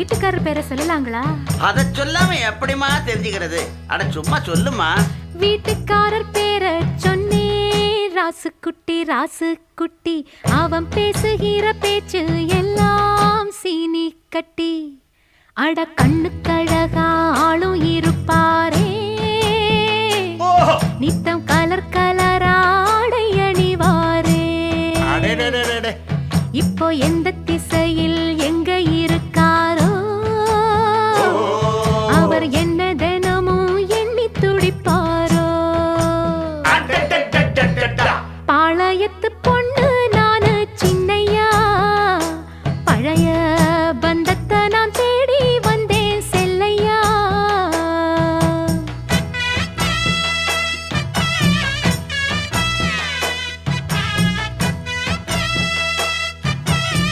வீட்டுக்காரர் பேரை சொல்லலாங்களா? அத சொல்லாம எப்படிமா தெரிஞ்சுக்கிறது? அட சும்மா சொல்லுமா. வீட்டுக்காரர் பேரை சொன்னே, ராசுக்குட்டி ராசுக்குட்டி, அவன் பேசுகிற பேச்சு எல்லாம் சீனி கட்டி. அட கண்ணுக்கழகா ஆளும் இருப்பாரே, நித்தம் கலர் கலராடை அணிவாரே. இப்போ எந்த திசையில் எங்க இருக்கு